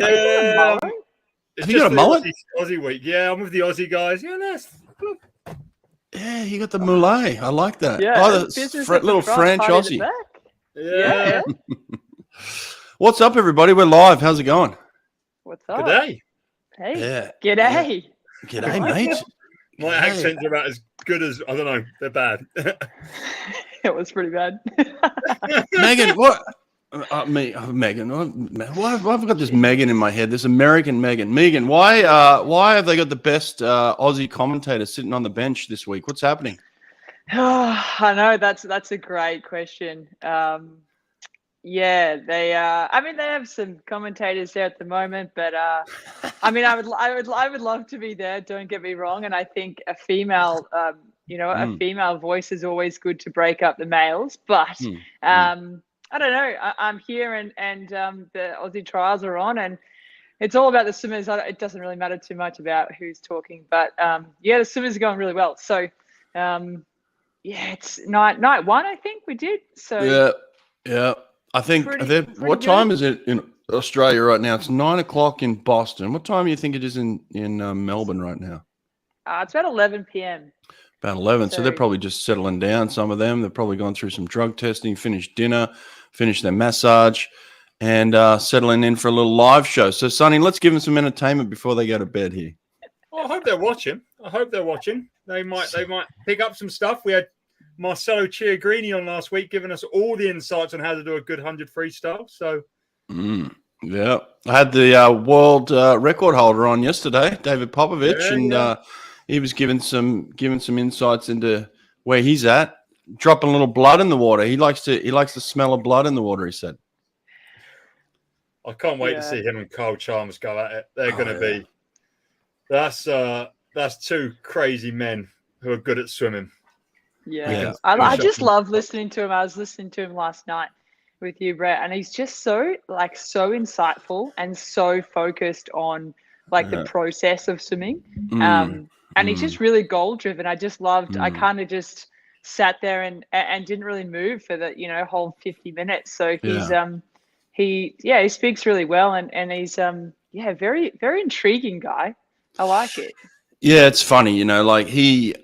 a mullet? It's Have you got a mullet? Aussie week. Yeah, I'm with the Aussie guys. Yeah, that's good. Yeah, you got the mullet. I like that. Yeah, Oh, business the at the little front, French party at the Aussie. back. Yeah. What's up, everybody? We're live. How's it going? What's up? Good day. Hey. Yeah. G'day. G'day, mate. My accents are about as good as, I don't know, they're bad. It was pretty bad. Megan, what? Megan. Why have I got this Megan in my head? This American Megan. Megan, why have they got the best Aussie commentator sitting on the bench this week? What's happening? I know that's a great question. Yeah, they they have some commentators there at the moment, but I would love to be there. Don't get me wrong, and I think a female, a female voice is always good to break up the males. But I don't know. I'm here, and the Aussie trials are on, and it's all about the swimmers. It doesn't really matter too much about who's talking, but the swimmers are going really well. So it's night one, I think we did. So yeah. I think pretty what good. time is it in Australia right now? It's 9 o'clock in Boston. What time do you think it is in Melbourne right now? It's about 11 p.m. About 11. So they're probably just settling down. Some of them, they've probably gone through some drug testing, finished dinner, finished their massage, and settling in for a little live show. So, Sonny, let's give them some entertainment before they go to bed here. Well, I hope they're watching. They might pick up some stuff. We had Marcelo Chiagrini on last week, giving us all the insights on how to do a good 100 freestyle. So, yeah, I had the world record holder on yesterday, David Popovich, he was giving some insights into where he's at, dropping a little blood in the water. He likes the smell of blood in the water. He said, I can't wait to see him and Kyle Chalmers go at it. They're going to be. That's two crazy men who are good at swimming. Yeah. I just love listening to him. I was listening to him last night with you, Brett, and he's just so insightful and so focused on the process of swimming. And he's just really goal driven. I just loved. I kind of just sat there and didn't really move for the whole 50 minutes. So he's he speaks really well, and he's very very intriguing guy. I like it. Yeah, it's funny, he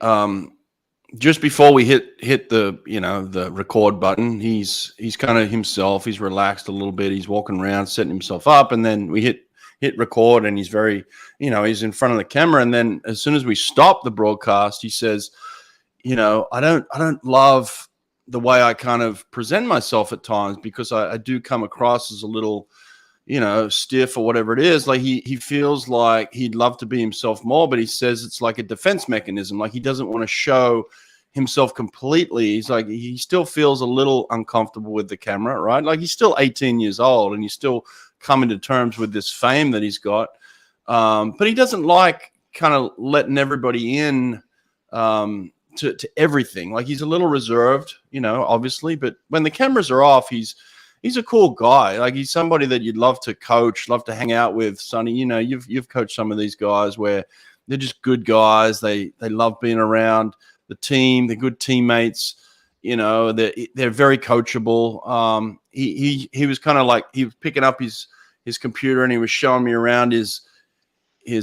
just before we hit the the record button, he's kind of himself. He's relaxed a little bit. He's walking around, setting himself up, and then we hit record, and he's very, he's in front of the camera. And then as soon as we stop the broadcast, he says, I don't love the way I kind of present myself at times, because I do come across as a little, stiff or whatever it is. Like he feels like he'd love to be himself more, but he says it's like a defense mechanism. Like he doesn't want to show himself completely. He's like, he still feels a little uncomfortable with the camera, right? Like he's still 18 years old and he's still coming to terms with this fame that he's got. But he doesn't like kind of letting everybody in to everything. Like he's a little reserved, obviously, but when the cameras are off, he's a cool guy. Like he's somebody that you'd love to coach, love to hang out with. Sonny, you've coached some of these guys where they're just good guys. They love being around the team. They're good teammates. They're very coachable. He was kind of like, he was picking up his computer and he was showing me around his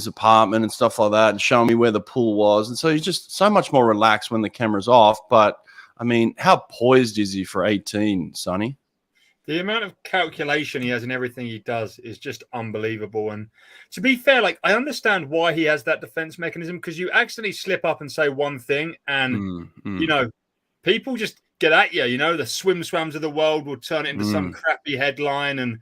apartment and stuff like that, and showing me where the pool was. And so he's just so much more relaxed when the camera's off. But I mean, how poised is he for 18, Sonny? The amount of calculation he has in everything he does is just unbelievable. And to be fair, I understand why he has that defense mechanism, because you accidentally slip up and say one thing and, people just get at you. The swams of the world will turn it into some crappy headline. And,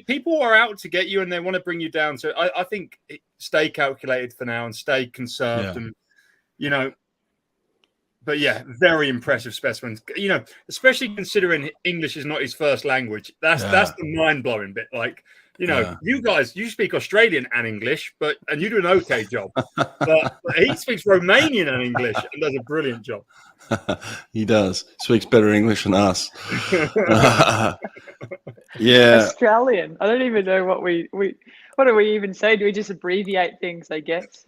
people are out to get you and they want to bring you down. So I think stay calculated for now and stay conserved and, But yeah, very impressive specimens. Especially considering English is not his first language. That's the mind-blowing bit. You guys, you speak Australian and English, and you do an okay job. But he speaks Romanian and English and does a brilliant job. He does. Speaks better English than us. Yeah. Australian. I don't even know what do we even say? Do we just abbreviate things, I guess?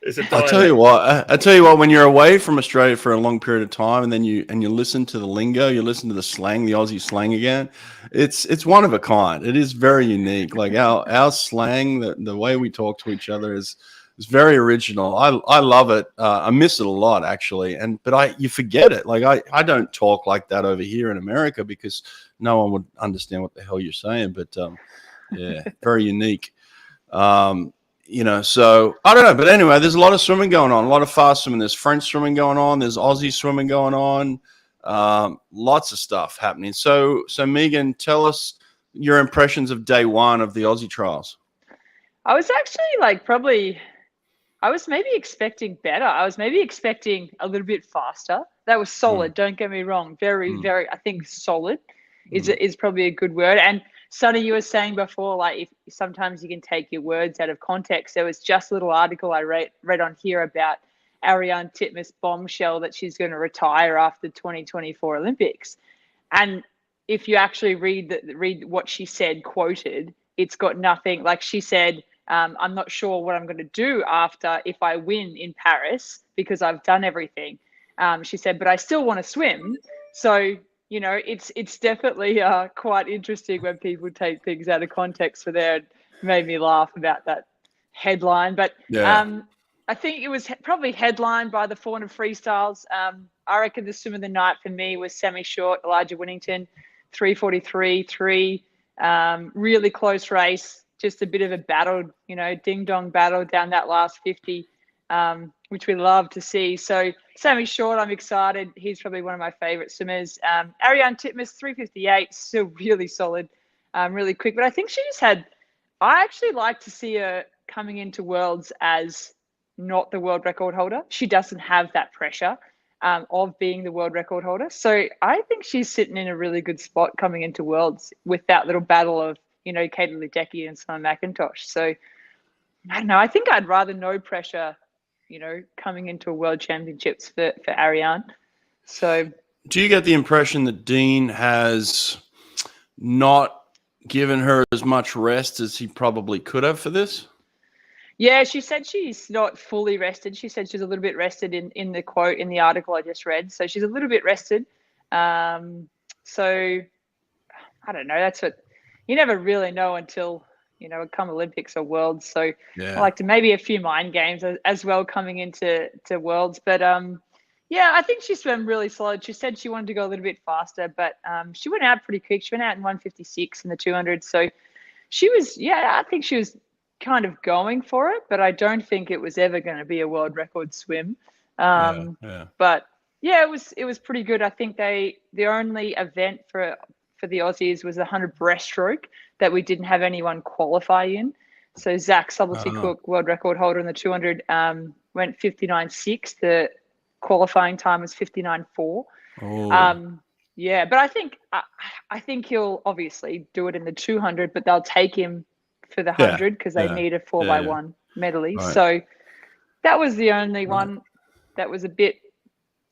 It's a I tell you what. I tell you what. When you're away from Australia for a long period of time, and then you listen to the lingo, you listen to the slang, the Aussie slang again. It's one of a kind. It is very unique. Like our slang, the way we talk to each other is very original. I love it. I miss it a lot actually. But you forget it. Like I don't talk like that over here in America because no one would understand what the hell you're saying. But yeah, very unique. So I don't know, but anyway, there's a lot of swimming going on, a lot of fast swimming. There's French swimming going on. There's Aussie swimming going on. Lots of stuff happening. So Megan, tell us your impressions of day one of the Aussie trials. I was actually I was maybe expecting better. I was maybe expecting a little bit faster. That was solid. Don't get me wrong. Very, very, I think solid is probably a good word. And Sonny, you were saying before, like if sometimes you can take your words out of context. There was just a little article I read on here about Ariarne Titmus' bombshell that she's going to retire after 2024 Olympics. And if you actually read what she said quoted, it's got nothing. Like she said, I'm not sure what I'm going to do after if I win in Paris because I've done everything. She said, but I still want to swim. So it's definitely quite interesting when people take things out of context for there. It made me laugh about that headline. But I think it was probably headlined by the 400 freestyles. I reckon the swim of the night for me was semi-short, Elijah Winnington, 3:43.3. Really close race, just a bit of a battle, ding-dong battle down that last 50. Which we love to see. So Sammy Short, I'm excited. He's probably one of my favorite swimmers. Ariarne Titmus, 3:58, still really solid, really quick. But I think I actually like to see her coming into Worlds as not the world record holder. She doesn't have that pressure of being the world record holder. So I think she's sitting in a really good spot coming into Worlds with that little battle of, Katie Ledecky and Simon McIntosh. So I don't know. I think I'd rather no pressure coming into a World Championships for Ariarne. So do you get the impression that Dean has not given her as much rest as he probably could have for this? Yeah, she said she's not fully rested. She said she's a little bit rested in the quote in the article I just read. So she's a little bit rested. So I don't know. That's what you never really know until come Olympics or Worlds. So I like to maybe a few mind games as well coming into Worlds. But I think she swam really solid. She said she wanted to go a little bit faster, but she went out pretty quick. She went out in 1:56 in the 200. So she was, I think she was kind of going for it, but I don't think it was ever going to be a world record swim. But it was pretty good. I think the only event for the Aussies was the 100 breaststroke that we didn't have anyone qualify in. So Zach Subtlety-Cook, world record holder in the 200, went 59.6. The qualifying time was 59.4. But I think he'll obviously do it in the 200, but they'll take him for the 100 because they need a 4x1 medley. Right. So that was the only one that was a bit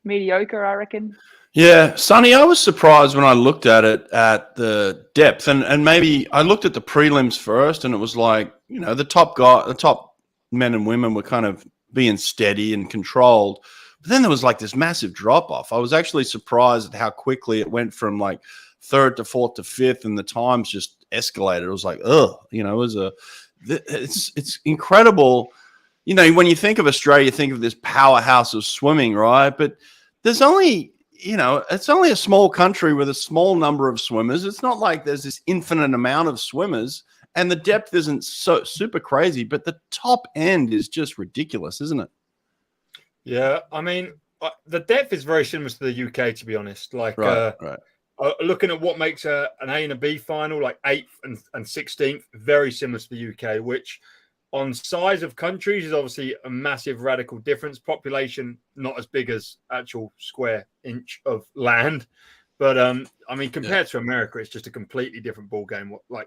mediocre, I reckon. Yeah, Sonny, I was surprised when I looked at it at the depth, and maybe I looked at the prelims first, and it was like, the top men and women were kind of being steady and controlled, but then there was like this massive drop off. I was actually surprised at how quickly it went from like third to fourth to fifth, and the times just escalated. It was like, it's incredible. When you think of Australia, you think of this powerhouse of swimming, right? But there's only it's only a small country with a small number of swimmers. It's not like there's this infinite amount of swimmers, and the depth isn't so super crazy, but the top end is just ridiculous, isn't it? Yeah, I mean, the depth is very similar to the UK, to be honest. Like, right. Looking at what makes an A and a B final, like 8th and 16th, very similar to the UK, which on size of countries is obviously a massive radical difference. Population not as big as actual square inch of land, but I mean compared to America, it's just a completely different ball game. I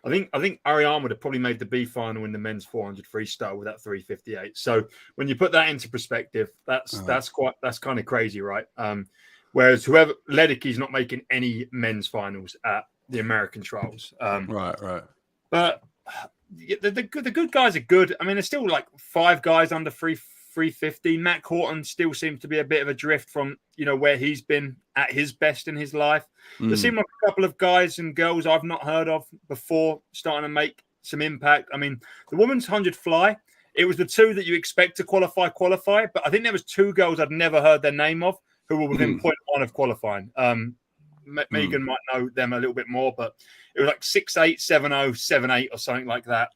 think Ariarne would have probably made the B final in the men's 400 freestyle with that 3:58. So when you put that into perspective, that's kind of crazy, right? Whereas whoever Ledecky's not making any men's finals at the American trials, right. But the good guys are good. I mean, there's still like 5 guys under 350. Matt Corton still seems to be a bit of a drift from, where he's been at his best in his life. There seem like a couple of guys and girls I've not heard of before starting to make some impact. I mean, the women's 100 fly, it was the 2 that you expect to qualify, but I think there was 2 girls I'd never heard their name of who were within 0.1 of qualifying. Megan might know them a little bit more, but it was like 6'8", 7'0", 7'8", or something like that.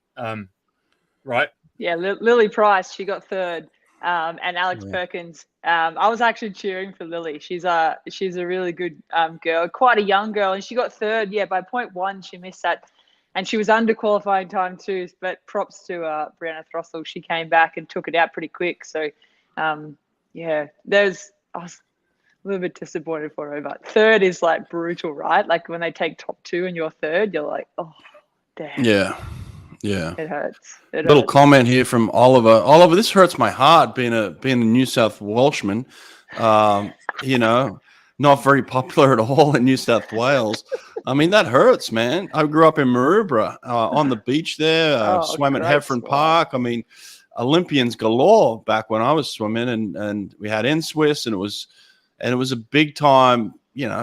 Right? Yeah, Lily Price, she got 3rd. And Alex Perkins. I was actually cheering for Lily. She's a really good girl, quite a young girl, and she got 3rd. Yeah, by 0.1, she missed that, and she was under qualifying time too. But props to Brianna Throssell. She came back and took it out pretty quick. So, I was a little bit disappointed for her, but 3rd is like brutal, right? Like when they take top 2 and you're 3rd, you're like, oh, damn. Yeah. It hurts. Little comment here from Oliver. Oliver, this hurts my heart being a New South Welshman. Not very popular at all in New South Wales. I mean, that hurts, man. I grew up in Maroubra on the beach there, swam at Heffron Park. I mean, Olympians galore back when I was swimming, and we had N-Swiss, and it was a big time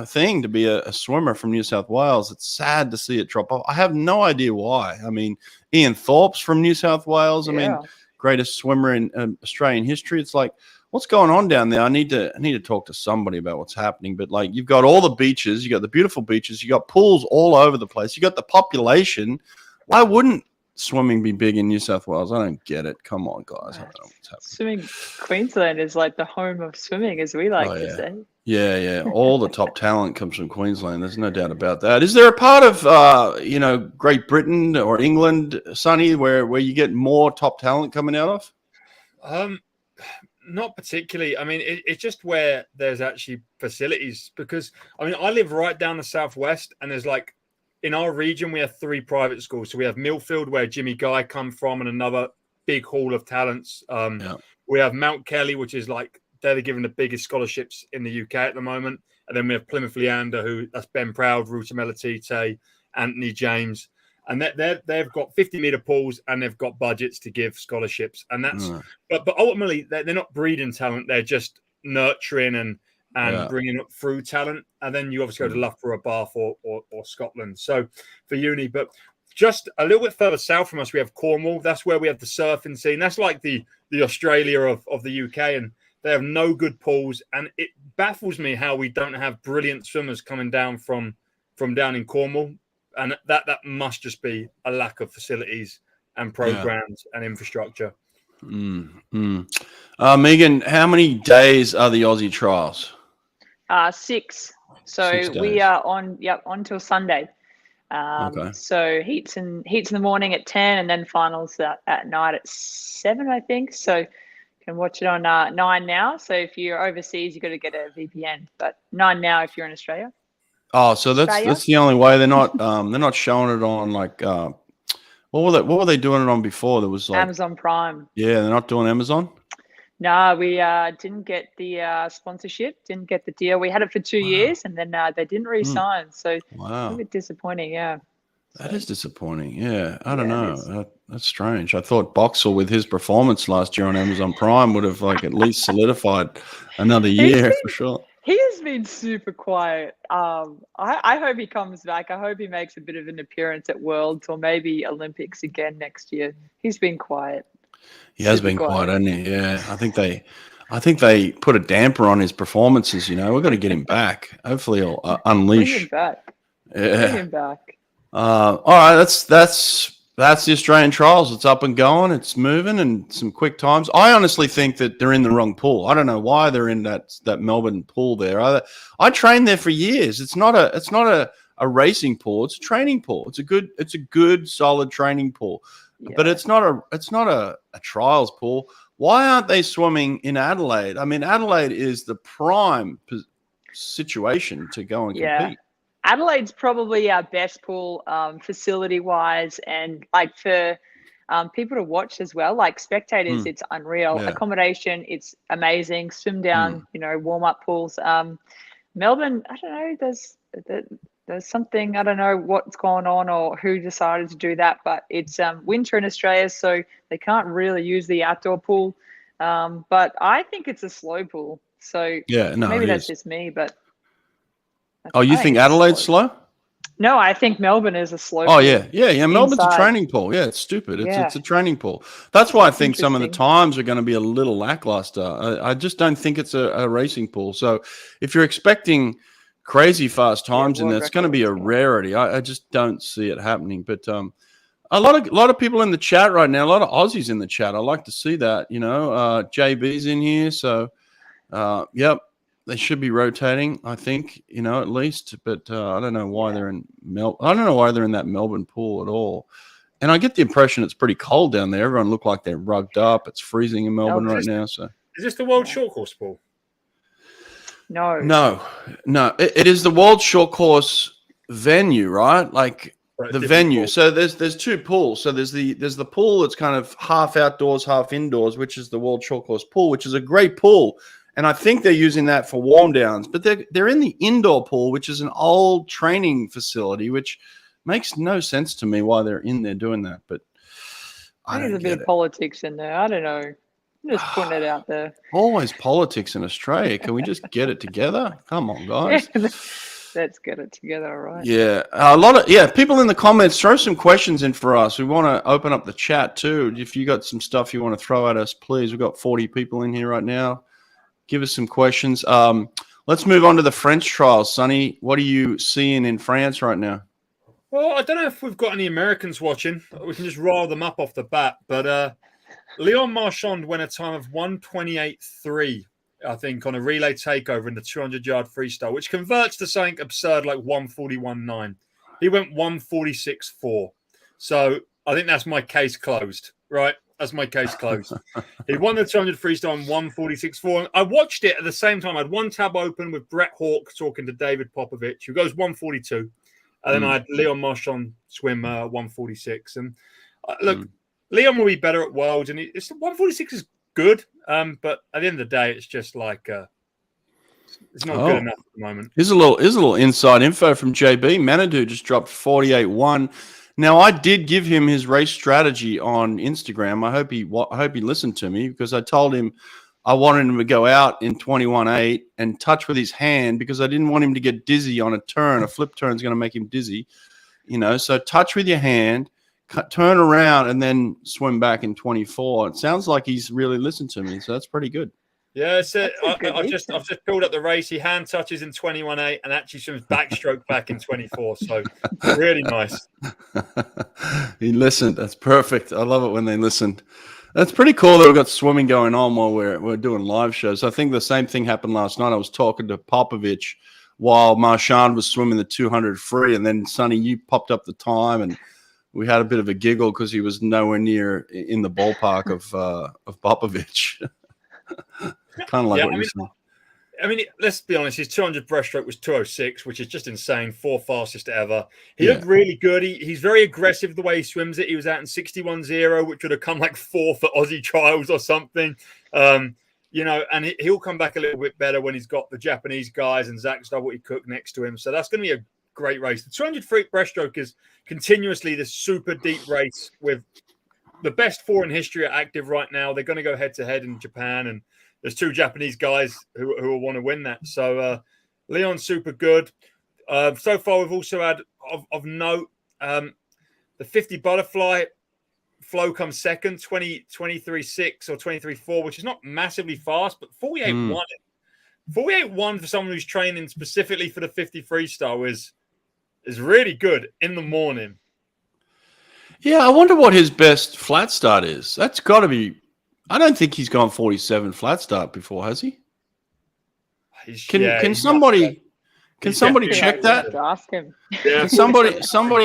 thing to be a swimmer from New South Wales. It's sad to see it drop off. I have no idea why. I mean, Ian Thorpe's from New South Wales. I mean, greatest swimmer in Australian history. It's like, what's going on down there? I need to talk to somebody about what's happening. But like, you've got all the beaches, you got the beautiful beaches, you got pools all over the place, you got the population. Why wouldn't swimming be big in New South Wales? I don't get it. Come on, guys. I don't know what's happening. Swimming, Queensland is like the home of swimming, as we like to say. Yeah. All the top talent comes from Queensland. There's no doubt about that. Is there a part of Great Britain or England, Sonny, where you get more top talent coming out of? Not particularly. I mean, it's just where there's actually facilities, because I mean, I live right down the southwest, and there's like, in our region, we have 3 private schools. So we have Millfield, where Jimmy Guy come from, and another big hall of talents. We have Mount Kelly, which is like, they're giving the biggest scholarships in the UK at the moment. And then we have Plymouth Leander, that's Ben Proud, Ruta Melatite, Anthony James. And they've got 50-meter pools, and they've got budgets to give scholarships. And that's, but ultimately, they're not breeding talent. They're just nurturing and bringing up through talent. And then you obviously go to Loughborough, Bath, or Scotland. So for uni, but just a little bit further south from us, we have Cornwall. That's where we have the surfing scene. That's like the Australia of the UK, and they have no good pools. And it baffles me how we don't have brilliant swimmers coming down from down in Cornwall. And that must just be a lack of facilities and programs and infrastructure. Megan, how many days are the Aussie trials? 6. So we are on till Sunday. So heats in the morning at 10, and then finals at night at 7, I think. So you can watch it on 9 now. So if you're overseas, you've got to get a VPN. But 9 now if you're in Australia. Oh, so that's the only way. They're not showing it on like what were they doing it on before? There was like Amazon Prime. Yeah, they're not doing Amazon. No, we didn't get the sponsorship, didn't get the deal. We had it for 2 years, and then they didn't re-sign. So a bit disappointing, yeah. That is disappointing, yeah. I don't know. That's strange. I thought Boxall, with his performance last year on Amazon Prime, would have like at least solidified another year for sure. He has been super quiet. I hope he comes back. I hope he makes a bit of an appearance at Worlds or maybe Olympics again next year. He's been quiet. He has been quiet, hasn't he? Yeah, I think they put a damper on his performances. We've got to get him back. Hopefully, he'll unleash. Bring him back. Yeah. Bring him back. All right, that's the Australian trials. It's up and going. It's moving, and some quick times. I honestly think that they're in the wrong pool. I don't know why they're in that Melbourne pool there. I trained there for years. It's not a racing pool. It's a training pool. It's a good solid training pool. Yeah. But it's not a trials pool. Why aren't they swimming in Adelaide? I mean, Adelaide is the prime situation to go and compete. Adelaide's probably our best pool facility-wise, and like for people to watch as well. Like spectators, it's unreal. Yeah. Accommodation, it's amazing. Swim down, warm-up pools. Melbourne, I don't know. There's something, I don't know what's going on or who decided to do that, but it's winter in Australia, so they can't really use the outdoor pool. But I think it's a slow pool. So Yeah, no, maybe it that's is. just me, but Oh, you I think it's Adelaide's slow? No, I think Melbourne is a slow Oh pool. yeah. Melbourne's a Inside. training pool. Yeah, it's stupid. Yeah. It's a training pool. That's why I think some of the interesting. times are going to be a little lackluster. I just don't think it's a racing pool. So if you're expecting crazy fast times in there, it's going to be a rarity. I just don't see it happening. But a lot of people in the chat right now, a lot of Aussies in the chat. I like to see that. JB's in here, so yep. They should be rotating, I think, at least. But I don't know why they're in I don't know why they're in that Melbourne pool at all. And I get the impression it's pretty cold down there. Everyone look like they're rugged up. It's freezing in Melbourne right now. So is this the World Short Course pool? No. It is the World Short Course venue, right? Like the venue. Pool. So there's two pools. So there's the pool that's kind of half outdoors, half indoors, which is the World Short Course pool, which is a great pool. And I think they're using that for warm downs, but they're in the indoor pool, which is an old training facility, which makes no sense to me why they're in there doing that. But there's a bit of politics in there. I don't know. I'm just putting it out there. Always politics in Australia. Can we just get it together? Come on, guys. Let's get it together, all right? Yeah, a lot of people in the comments. Throw some questions in for us. We want to open up the chat too. If you got some stuff you want to throw at us, please. We've got 40 people in here right now. Give us some questions. Let's move on to the French trials. Sonny, what are you seeing in France right now? Well, I don't know if we've got any Americans watching. We can just rile them up off the bat. But Leon Marchand went a time of 1:28.3, I think, on a relay takeover in the 200-yard freestyle, which converts to something absurd like 1:41.9. He went 1:46.4. So I think that's my case closed, right? That's my case closed. He won the 200 freestyle in 1:46.4. I watched it at the same time. I had one tab open with Brett Hawke talking to David Popovich, who goes 1:42. And then I had Leon Marchand swim 1:46. And look, Leon will be better at Worlds. And 1:46 is good. But at the end of the day, it's just like it's not good enough at the moment. Here's a little inside info from JB. Manadou just dropped 48.1. Now, I did give him his race strategy on Instagram. I hope he listened to me, because I told him I wanted him to go out in 21.8 and touch with his hand, because I didn't want him to get dizzy on a turn. A flip turn is going to make him dizzy, So touch with your hand, turn around, and then swim back in 24. It sounds like he's really listened to me, so that's pretty good. Yeah, so I've just pulled up the race. He hand touches in 21.8 and actually swims backstroke back in 24. So really nice. He listened. That's perfect. I love it when they listened. That's pretty cool that we've got swimming going on while we're doing live shows. I think the same thing happened last night. I was talking to Popovich while Marchand was swimming the 200 free, and then Sonny, you popped up the time, and we had a bit of a giggle because he was nowhere near in the ballpark of Popovich. Kind of like what you said. I mean, let's be honest. His 200 breaststroke was 2:06, which is just insane. 4th fastest ever. He looked really good. He's very aggressive the way he swims it. He was out in 61.0, which would have come like 4th at Aussie trials or something. And he'll come back a little bit better when he's got the Japanese guys and Zach Stubblety-Cook next to him. So that's going to be a great race. The 200 free breaststroke is continuously this super deep race with the best 4 in history are active right now. They're going to go head to head in Japan, and there's 2 Japanese guys who will want to win that. So Leon's super good. So far, we've also had of note the 50 butterfly. Flo comes second, 23.6 or 23.4, which is not massively fast, but 48.1. 48.1 for someone who's training specifically for the 50 freestyle is really good in the morning. Yeah, I wonder what his best flat start is. That's got to be. I don't think he's gone 47 flat start before, has he? Can somebody check that? Ask him. Yeah, somebody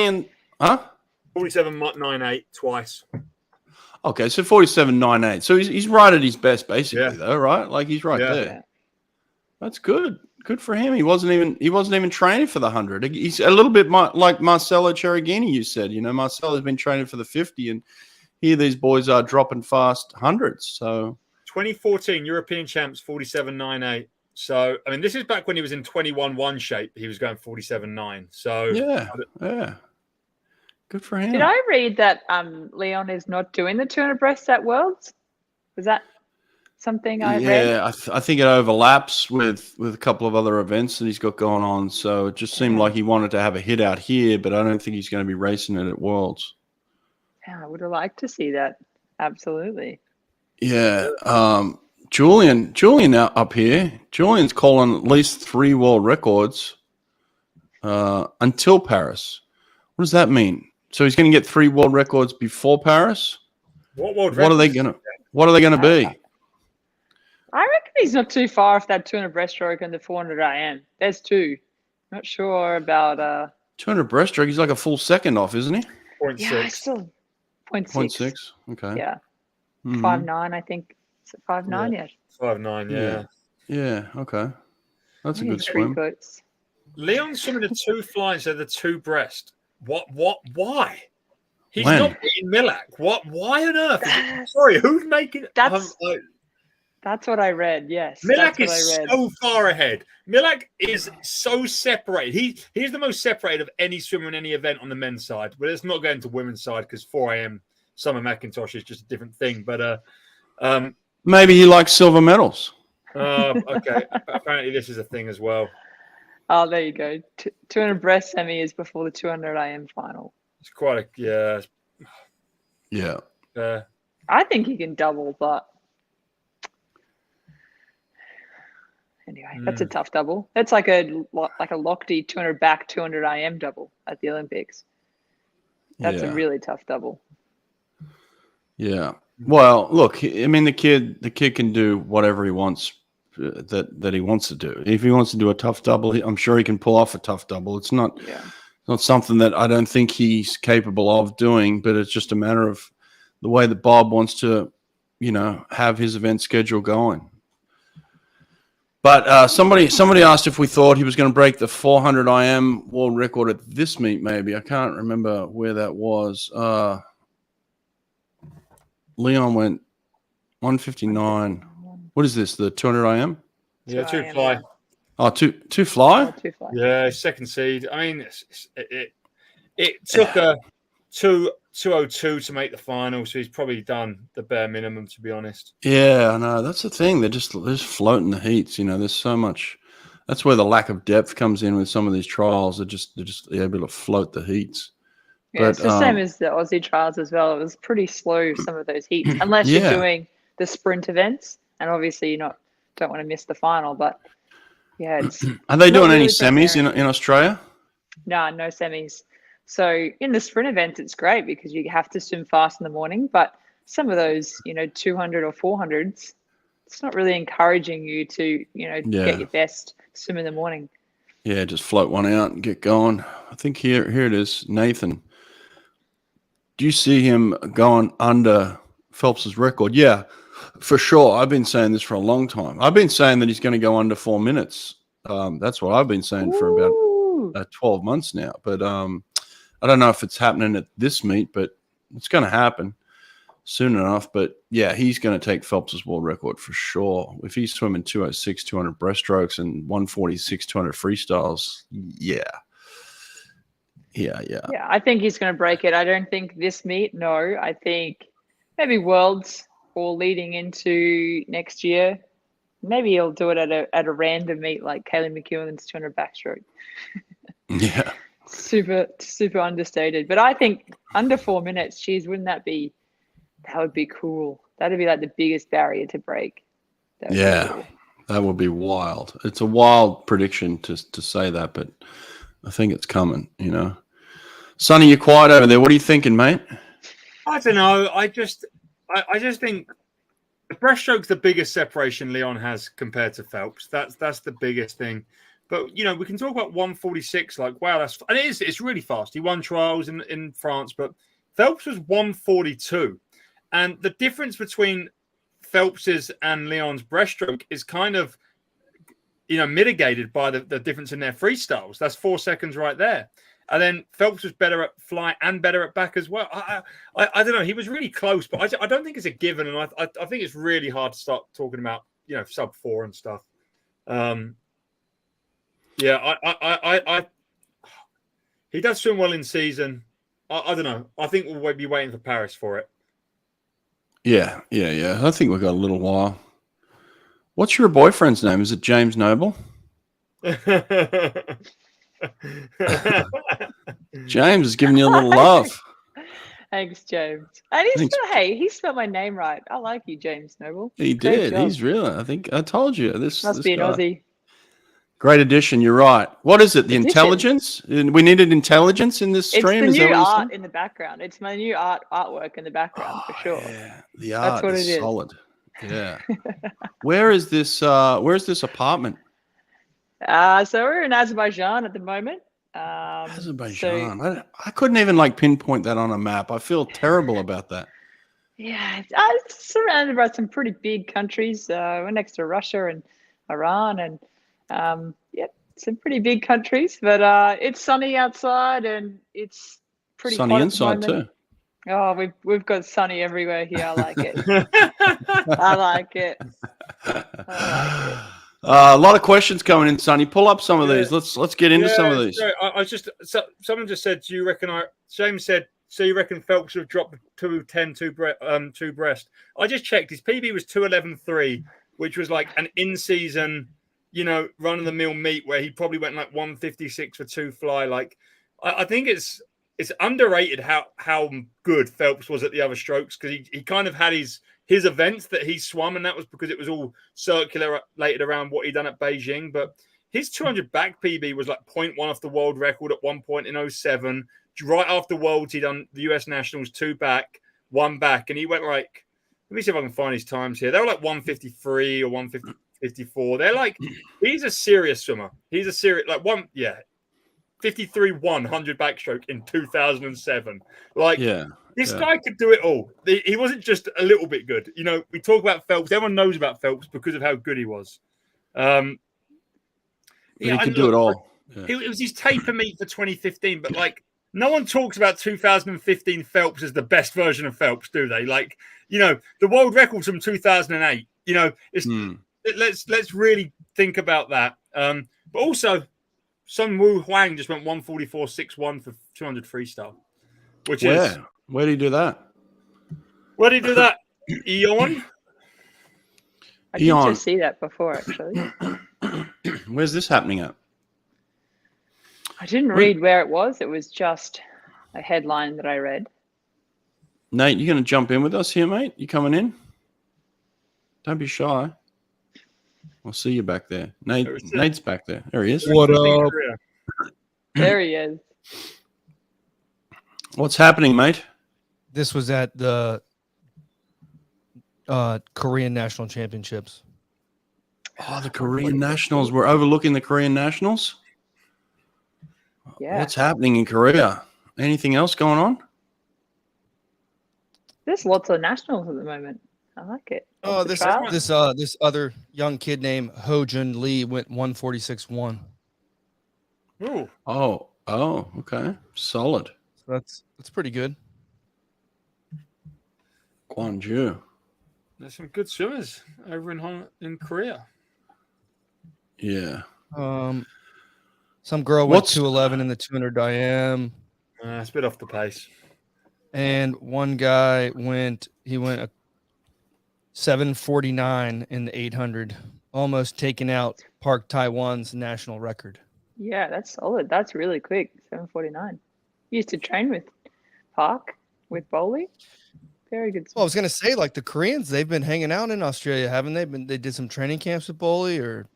in 47.98 twice. Okay, so 47.98. So he's right at his best, basically, though, right? Like he's right there. Yeah. That's good. Good for him. He wasn't even training for the 100. He's a little bit like Marcelo Cherubini. You said, Marcelo's been training for the 50, and here these boys are dropping fast hundreds. So 2014 European champs 47.98. So, I mean, this is back when he was in 21-1 shape. He was going 47.9. So, yeah. Good for him. Did I read that Leon is not doing the 200 breasts at Worlds? Was that something I read? Yeah, I think it overlaps with a couple of other events that he's got going on. So it just seemed like he wanted to have a hit out here, but I don't think he's going to be racing it at Worlds. Yeah, I would have liked to see that. Absolutely. Yeah. Julian up here. Julian's calling at least 3 world records until Paris. What does that mean? So he's going to get 3 world records before Paris? What are they going to be? I reckon he's not too far off that 200 breaststroke and the 400 IM. There's 2. Not sure about 200 breaststroke. He's like a full second off, isn't he? 0.6. Yeah, still 0.6. Okay. Yeah. 5.9, I think. Is it 5.9 yet? 5.9, yeah. Yeah, okay. That's a good 3 swim. foot. Leon's swimming the 2 fly instead of the 2 breast. Why? He's When? not beating Milak. Why on earth? Sorry, who's making it? That's what I read, yes. Milak is so far ahead. Milak is so separated. He's the most separated of any swimmer in any event on the men's side. But let's not go into women's side because 4 a.m. Summer McIntosh is just a different thing. But maybe he likes silver medals. Okay. Apparently this is a thing as well. Oh, there you go. 200 breast semi is before the 200 IM final. It's quite a Yeah. I think he can double, but anyway, that's a tough double. That's like a Lochte 200 back 200 IM double at the Olympics. That's a really tough double. Yeah. Well, look, I mean, the kid can do whatever he wants that he wants to do. If he wants to do a tough double, I'm sure he can pull off a tough double. It's not something that I don't think he's capable of doing, but it's just a matter of the way that Bob wants to, have his event schedule going. But somebody asked if we thought he was going to break the 400 IM world record at this meet. Maybe I can't remember where that was. Leon went 159. What is this? The 200 IM? Yeah, 2 fly. Oh, two fly? Oh, 2 fly. Yeah, second seed. I mean, it took a 202 to make the final, so he's probably done the bare minimum, to be honest. Yeah, I know. That's the thing. They're just floating the heats. There's so much. That's where the lack of depth comes in with some of these trials. They're just able to float the heats. Yeah, it's the same as the Aussie trials as well. It was pretty slow, some of those heats, unless you're doing the sprint events, and obviously you don't want to miss the final. But yeah, it's. Are they doing any semis in Australia? No semis. So in the sprint events, it's great because you have to swim fast in the morning. But some of those, 200 or 400s, it's not really encouraging you to, get your best swim in the morning. Yeah, just float one out and get going. I think here it is, Nathan. Do you see him going under Phelps's record? Yeah, for sure. I've been saying this for a long time. I've been saying that he's going to go under 4 minutes. That's what I've been saying for about 12 months now. But I don't know if it's happening at this meet, but it's going to happen soon enough. But yeah, he's going to take Phelps's world record for sure. If he's swimming 206, 200 breaststrokes and 146, 200 freestyles, yeah. Yeah, I think he's going to break it. I don't think this meet, no. I think maybe Worlds or leading into next year. Maybe he'll do it at a random meet like Kaylee McEwen's 200 backstroke. Yeah. Super understated. But I think under 4 minutes, geez, wouldn't that be – that would be cool. That would be like the biggest barrier to break. That would be wild. It's a wild prediction to say that, but I think it's coming, Sonny, you're quiet over there. What are you thinking, mate? I don't know. I just think the breaststroke's the biggest separation Leon has compared to Phelps. That's the biggest thing. But, we can talk about 146, like, wow, and it's really fast. He won trials in France, but Phelps was 142. And the difference between Phelps's and Leon's breaststroke is kind of, mitigated by the difference in their freestyles. That's 4 seconds right there. And then Phelps was better at fly and better at back as well. I don't know. He was really close, but I don't think it's a given. And I think it's really hard to start talking about, sub 4 and stuff. He does swim well in season. I don't know. I think we'll be waiting for Paris for it. Yeah. I think we've got a little while. What's your boyfriend's name? Is it James Noble? James is giving you a little love. Thanks, James. And he spelled my name right. I like you, James Noble. He did. He's really. I think I told you this. Must be an Aussie. Great addition. You're right. What is it? The intelligence? We needed intelligence in this stream. It's the new art in the background. It's my new artwork in the background for sure. Yeah, the art is solid. Yeah. Where is this? Where's this apartment? So we're in Azerbaijan at the moment. Azerbaijan. I couldn't even pinpoint that on a map. I feel terrible about that. Yeah, it's surrounded by some pretty big countries. We're next to Russia and Iran, and some pretty big countries. But it's sunny outside, and it's pretty sunny hot inside too. Oh, we've got sunny everywhere here. I like it. I like it. A lot of questions coming in, Sonny. Pull up some of these. Let's get into some of these. So someone just said, "Do you reckon?" James said, "So you reckon Phelps would have dropped 2:10 two breast?" I just checked. His PB was 2:11.3, which was like an in-season, run of the mill meet where he probably went 1:56 for two fly. I think it's underrated how good Phelps was at the other strokes, because he kind of had his events that he swum, and that was because it was all circulated around what he'd done at Beijing. But his 200 back PB was 0.1 off the world record at one point in 2007. Right after Worlds, he'd done the US Nationals 2 back, 1 back, and he went let me see if I can find his times here. They were 1:53 or 1:54. They're he's a serious swimmer. He's a serious 53 100 backstroke in 2007. This guy could do it all. He wasn't just a little bit good. We talk about Phelps. Everyone knows about Phelps because of how good he was. He could do it all. Yeah. It was his taper meet for 2015, but no one talks about 2015 Phelps as the best version of Phelps, do they? The world record's from 2008. Let's really think about that. But also, Sun Wu Huang just went 1:44.61 for 200 freestyle, which is where did he do that? Where did he do that? Eon? I did just see that before, actually. Where's this happening at? I didn't read where it was. It was just a headline that I read. Nate, you going to jump in with us here, mate? You coming in? Don't be shy. I'll see you back there. Nate's back there. There he is. What up? There he is. What's happening, mate? This was at the Korean National Championships. Oh, the Korean Nationals. We're overlooking the Korean Nationals? Yeah. What's happening in Korea? Anything else going on? There's lots of nationals at the moment. I like it. Oh, this other young kid named Ho Jun Lee went 1:46.1. Ooh. Oh, okay. Solid. So that's pretty good. Gwonju. There's some good swimmers over in Korea. Yeah. Some girl went 2:11 in the 200 IM. It's a bit off the pace. And one guy went a 7:49 in the 800, almost taking out Park Taiwan's national record. Yeah, that's solid. That's really quick. 7:49. You used to train with Park, with Bowley. Very good. Well, I was gonna say, the Koreans, they've been hanging out in Australia, haven't they? They did some training camps with Bowley, or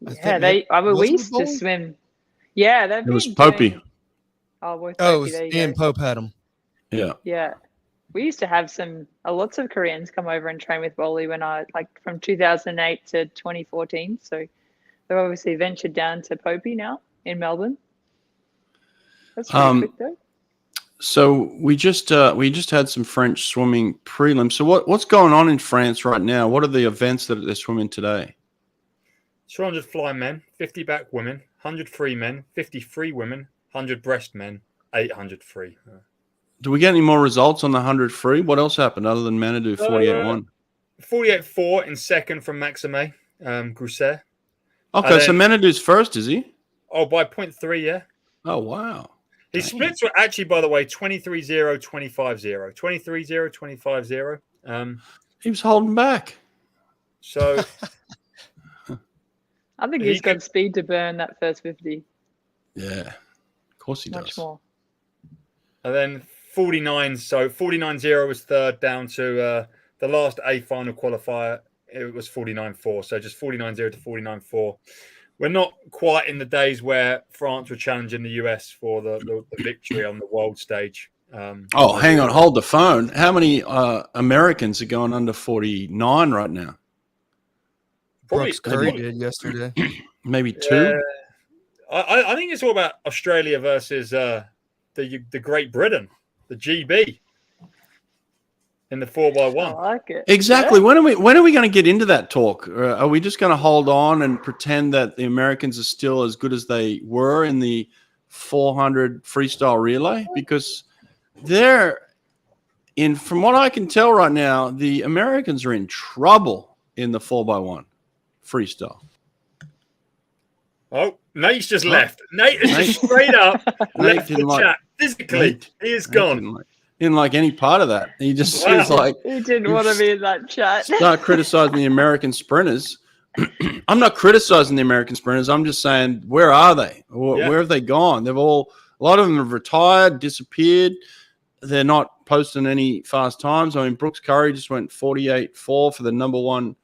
we used to swim. Yeah, it was Popey. It was Ian Pope had him. Yeah. Yeah. We used to have lots of Koreans come over and train with Bowley when from 2008 to 2014. So they've obviously ventured down to Popey now in Melbourne. That's pretty quick though. So we just had some French swimming prelims. So what's going on in France right now? What are the events that they're swimming today? 200 fly men, 50 back women, 100 free men, 50 free women, 100 breast men, 800 free. Do we get any more results on the 100 free? What else happened other than Manadou 48-1? 48-4 in second from Maxime Grousset. Okay, so Menadou's first, is he? Oh, by 0.3, yeah. Oh, wow. His splits were actually, by the way, 23-0, 25-0. 23-0, 25-0. He was holding back. So I think he's got speed to burn that first 50. Yeah, of course he does. Much more. And then 49. So 49-0 was third, down to the last A final qualifier. It was 49-4. So just 49-0 to 49-4. We're not quite in the days where France were challenging the US for the victory on the world stage. Hang on. Hold the phone. How many Americans are going under 49 right now? Brooks Curry did yesterday. Maybe two? I think it's all about Australia versus the Great Britain, the GB. In the 4x1. I like it. Exactly. Yeah. When are we going to get into that talk? Or are we just going to hold on and pretend that the Americans are still as good as they were in the 400 freestyle relay? Because from what I can tell right now, the Americans are in trouble in the 4x1 freestyle. Oh, Nate's just left. Nate is just straight up left the chat. Physically, he is gone. Didn't like any part of that. He just was like, he didn't want to be in that chat. Start criticizing the American sprinters. I'm not criticizing the American sprinters. I'm just saying, where are they? Where have they gone? A lot of them have retired, disappeared. They're not posting any fast times. I mean, Brooks Curry just went 48.4 for the number one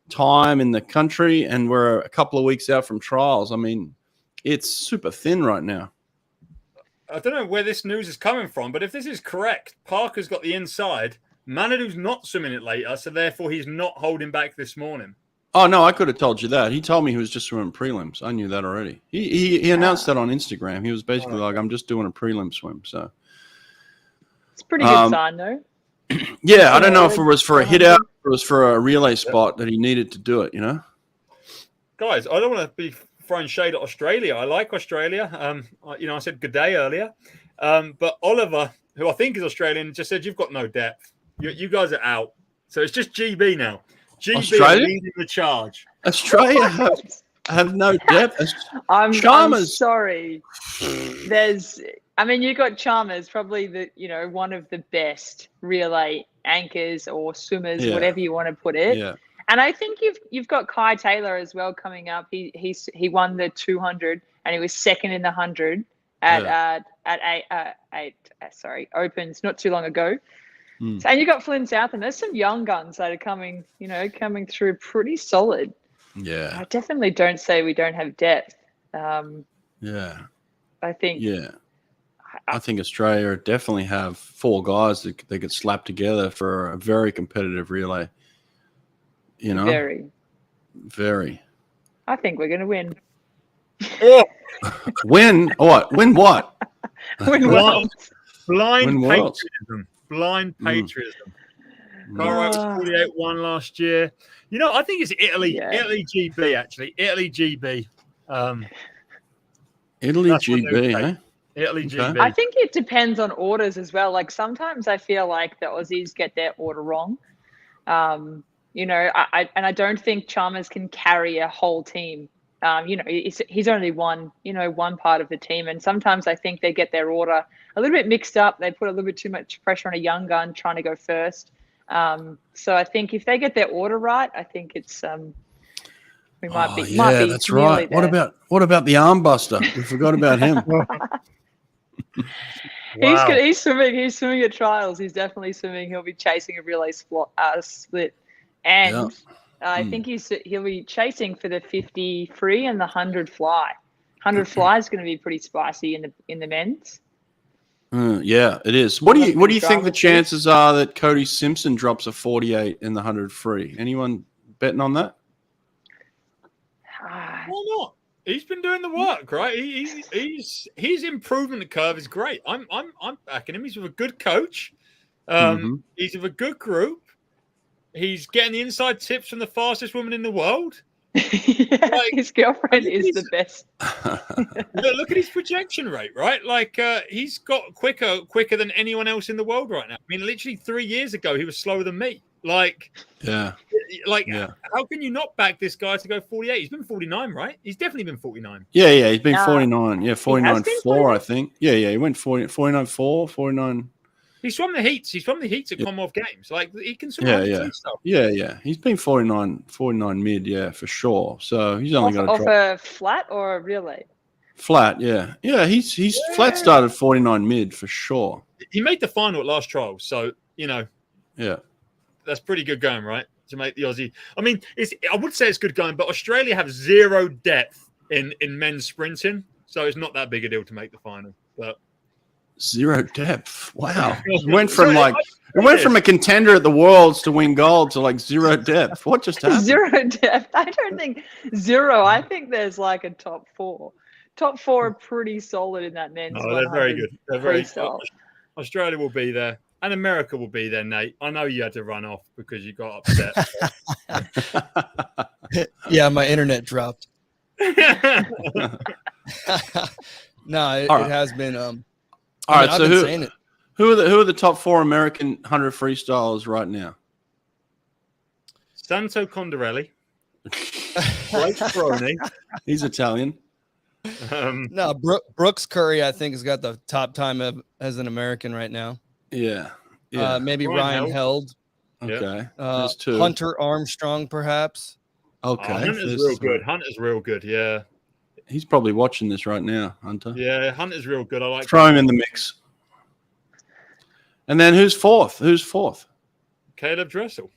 time in the country, and we're a couple of weeks out from trials. I mean, it's super thin right now. I don't know where this news is coming from, but if this is correct, Parker's got the inside. Manadou's not swimming it later, so therefore he's not holding back this morning. Oh, no, I could have told you that. He told me he was just swimming prelims. I knew that already. He announced that on Instagram. He was basically like, I'm just doing a prelim swim. So it's a pretty good sign, though. Yeah, I don't know if it was for a hit out or it was for a relay spot that he needed to do it, you know? Guys, I don't want to be throwing shade at Australia. I like Australia. I said good day earlier. But Oliver, who I think is Australian, just said, you've got no depth. You guys are out. So it's just GB now. GB leading the charge. Australia have no depth. I'm sorry. You got Chalmers, probably one of the best relay anchors or swimmers, whatever you want to put it. Yeah. And I think you've got Kai Taylor as well coming up. He won the 200 and he was second in the 100 at Opens not too long ago. So, and you got Flynn South, and there's some young guns that are coming through pretty solid. Yeah, I definitely don't say we don't have depth. I think. Yeah, I think Australia definitely have four guys that they could slap together for a very competitive relay. You know, very. I think we're going to win. Win what? Win what? Win what? Blind patriotism. Blind patriotism. Carro was 48-1 last year. I think it's Italy. Yeah. Italy GB, actually. Italy GB. Italy GB, eh? Italy GB. I think it depends on orders as well. Like sometimes I feel like the Aussies get their order wrong. I don't think Chalmers can carry a whole team. He's only one part of the team. And sometimes I think they get their order a little bit mixed up. They put a little bit too much pressure on a young gun trying to go first. So I think if they get their order right, I think it's we might be. Yeah, that's right. What about the arm buster? We forgot about him. Wow. He's swimming at trials. He's definitely swimming. He'll be chasing a relay split, and I think he'll be chasing for the 50 free and the 100 fly. 100 fly is going to be pretty spicy in the men's. Yeah, it is. What do you think the chances are that Cody Simpson drops a 48 in the 100 free? Anyone betting on that? Why not? He's been doing the work, right? His improvement curve is great. I'm backing him. He's with a good coach. He's with a good group. He's getting the inside tips from the fastest woman in the world. His girlfriend is the best. Look at his projection rate, right? Like he's got quicker than anyone else in the world right now. I mean, literally 3 years ago, he was slower than me. Like, yeah, Like, how can you not back this guy to go 48? He's been 49, right? He's definitely been 49. Yeah, he's been 49. Yeah, 49.4, I think. Yeah, he went 49.4, 49. He's from the heats. He's from the heats at Commonwealth Games. Like, he can swim freestyle. Yeah. He's been 49 mid, yeah, for sure. So he's only got to drop. Off a flat or a relay? Flat, yeah. Yeah, he's flat started 49 mid for sure. He made the final at last trial. So, yeah, that's pretty good going, right? To make the Aussie. I mean, I would say it's good going, but Australia have zero depth in men's sprinting. So it's not that big a deal to make the final. But zero depth. Wow. It went from a contender at the Worlds to win gold to like zero depth. What just happened? Zero depth. I don't think zero. I think there's like a top 4. Top 4 are pretty solid in that men's. Oh, they're very good. They're very solid. Australia will be there, and America will be there, Nate. I know you had to run off because you got upset. Yeah, my internet dropped. No, it has been. All right, so who are the top 4 American 100 freestylers right now? Santo Condorelli, Blake Froney. He's Italian. No, Brooks Curry, I think, has got the top time as an American right now. Yeah. Maybe Ryan Held. Okay. There's 2. Hunter Armstrong, perhaps. Okay. Hunter's real good. Hunter's real good. Yeah. He's probably watching this right now, Hunter. Yeah, Hunter's real good. I like. Throw him in the mix. And then who's fourth? Caleb Dressel.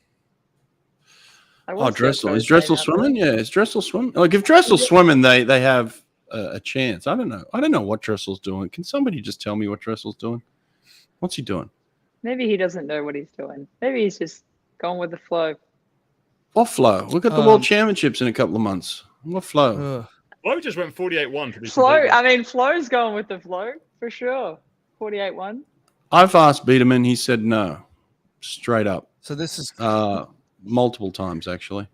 Dressel. Is Dressel swimming? Yeah, is Dressel swimming? Like if Dressel's swimming, they have a chance. I don't know what Dressel's doing. Can somebody just tell me what Dressel's doing? What's he doing? Maybe he doesn't know what he's doing. Maybe he's just going with the flow. What flow? We've got the World Championships in a couple of months. What flow? Flo just went 48-1 to be Flo's going with the flow for sure. 48-1. I've asked Biederman. He said no, straight up. So this is multiple times actually.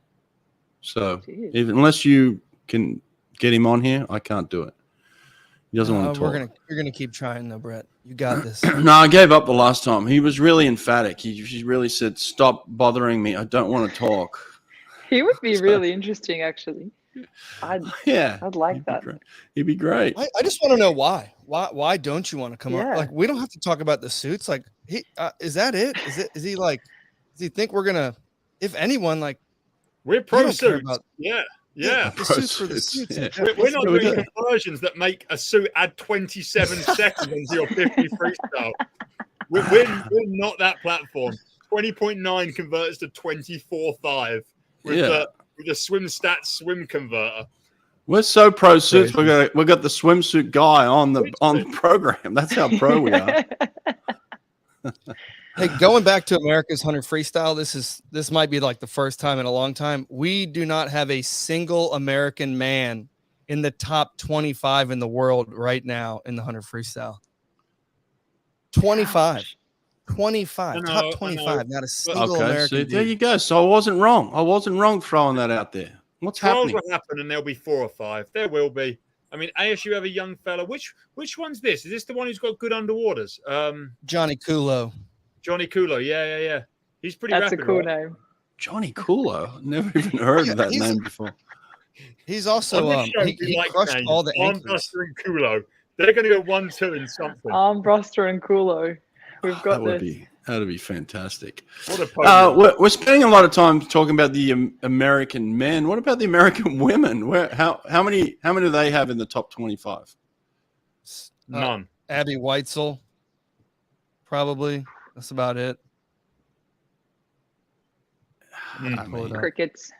So unless you can get him on here, I can't do it. He doesn't want to talk. You're gonna keep trying though, Brett. You got this. No, I gave up the last time. He was really emphatic. He really said, "Stop bothering me. I don't want to talk." He would be really interesting, actually. I'd like that. He'd be great. I just want to know why. Why don't you want to come up? Like, we don't have to talk about the suits. Like, is that it? Is he like? Does he think we're gonna? If anyone, like, we're pro suits. Yeah. The suits for the suits. Yeah. We're not doing conversions that make a suit add 27 seconds into your 50 freestyle. We're not that platform. 20.9 converts to 24.5 with the swim stats swim converter. We're so pro suits. We got the swimsuit guy on the program. That's how pro we are. Hey, going back to America's 100 freestyle, this might be like the first time in a long time. We do not have a single American man in the top 25 in the world right now in the 100 freestyle. 25. 25. Top 25. Not a single American. So there you go. So I wasn't wrong. I wasn't wrong throwing that out there. What's happening? Will happen, and there'll be 4 or 5. There will be. I mean, ASU have a young fella. Which one's this? Is this the one who's got good underwaters? Johnny Kulo. Johnny Kulo, yeah. He's pretty That's rapid. A cool right? name. Johnny Kulo. Never even heard of that name before. He's also he crushed all the Armbruster and Kulo. They're going to go 1-2 in something. Armbruster and Kulo. We've got That'd be fantastic. What we're spending a lot of time talking about the American men. What about the American women? How many do they have in the top 25? None. Abby Weitzel, probably. That's about it. Crickets.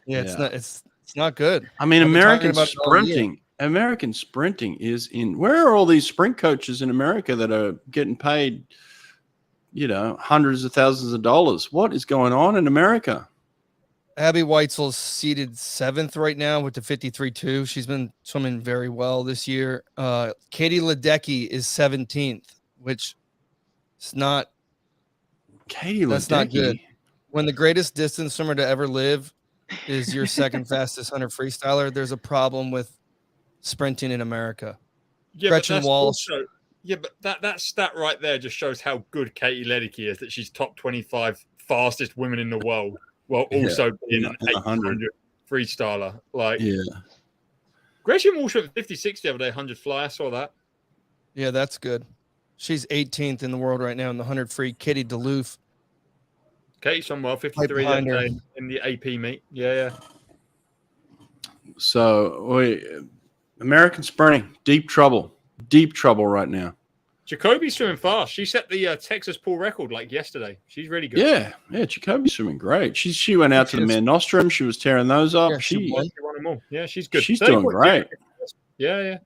Yeah, it's not good. I mean, American sprinting is in. Where are all these sprint coaches in America that are getting paid, hundreds of thousands of dollars? What is going on in America? Abby Weitzel's seated 7th right now with the 53.2. She's been swimming very well this year. Katie Ledecky is 17th, which is not. That's not good. When the greatest distance swimmer to ever live is your second fastest 100 freestyler, there's a problem with sprinting in America. Yeah, Gretchen Walsh. But that stat right there just shows how good Katie Ledecky is, that she's top 25 fastest women in the world. while also being in an the 800 freestyler. Like, yeah. Gresham Walsh at 56 the other day, 100 fly. I saw that. Yeah, that's good. She's 18th in the world right now in the 100 free. Katie Duluth. Katie Sunwell, 53 Right the behind other her. day in the AP meet. Yeah. So American sprinting, deep trouble right now. Jacoby's swimming fast. She set the Texas pool record like yesterday. She's really good. Yeah. Jacoby's swimming great. She went out to the Man Nostrum. She was tearing those up. Yeah, she won them all. Yeah, she's good. She's doing great. Yeah.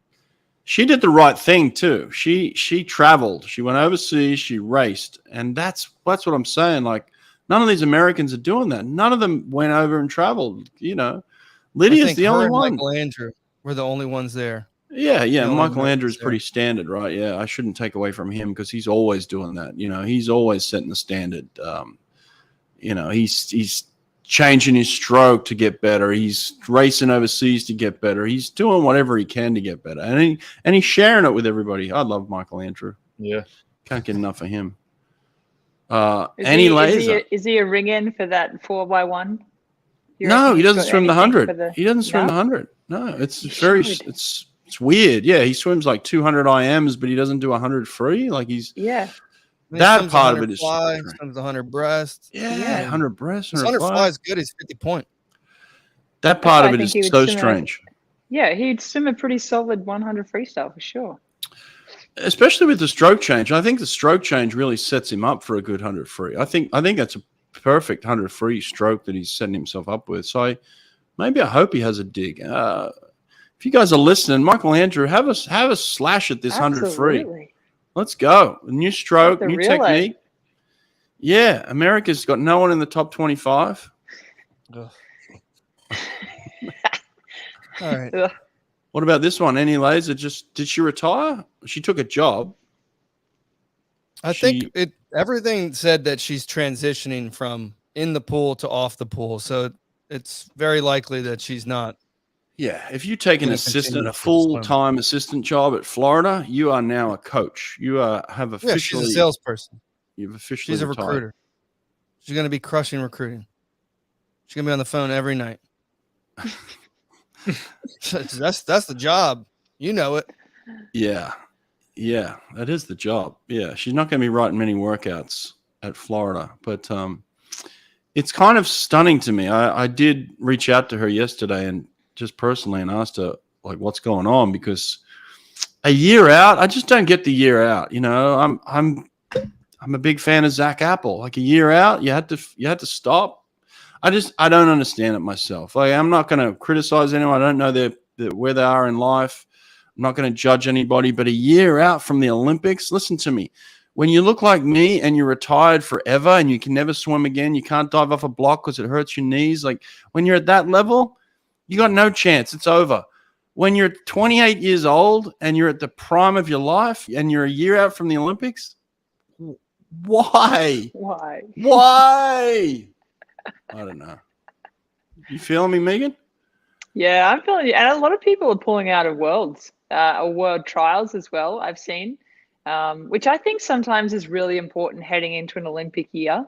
She did the right thing too. She traveled. She went overseas. She raced, and that's what I'm saying. Like, none of these Americans are doing that. None of them went over and traveled. You know, Lydia's the only one. Michael Andrew were the only ones there. Yeah. Michael Andrew is pretty standard, right? Yeah, I shouldn't take away from him because he's always doing that. You know, he's always setting the standard. You know, he's changing his stroke to get better. He's racing overseas to get better. He's doing whatever he can to get better, and he's sharing it with everybody. I love Michael Andrew. Yeah, can't get enough of him. Is he a ring in for that 4x1? No, he doesn't swim the 100. He doesn't swim the 100. No, it's weird. Yeah, he swims like 200 IMs, but he doesn't do 100 free. Like that part of it is fly, swims 100 breast. Yeah, 100 breast. 100 fly is good. He's 50 point. That part of it is so strange. He'd swim a pretty solid 100 freestyle for sure. Especially with the stroke change. I think the stroke change really sets him up for a good 100 free. I think that's a perfect 100 free stroke that he's setting himself up with. So I hope he has a dig. If you guys are listening, Michael Andrew, have a slash at this 100 free. Let's go. A new stroke, new technique. Yeah, America's got no one in the top 25. All right. What about this one? Any Laser? Did she retire? She took a job. I think everything said that she's transitioning from in the pool to off the pool. So it's very likely that she's not. Yeah, if you take a full-time assistant job at Florida, you are now a coach. You have officially. Yeah, she's a salesperson. You've officially. She's a recruiter. She's going to be crushing recruiting. She's going to be on the phone every night. That's the job. You know it. Yeah, that is the job. Yeah, she's not going to be writing many workouts at Florida, but it's kind of stunning to me. I did reach out to her yesterday and just personally and asked her like what's going on, because a year out, I just don't get the year out. You know, I'm a big fan of Zach Apple. Like a year out, you had to stop. I don't understand it myself. Like, I'm not going to criticize anyone. I don't know where they are in life. I'm not going to judge anybody. But a year out from the Olympics, listen to me. When you look like me and you're retired forever and you can never swim again, you can't dive off a block because it hurts your knees. Like, when you're at that level, you got no chance. It's over. When you're 28 years old and you're at the prime of your life and you're a year out from the Olympics, why? I don't know. You feeling me, Megan? Yeah, I'm feeling you. And a lot of people are pulling out of world trials as well, I've seen, which I think sometimes is really important heading into an Olympic year.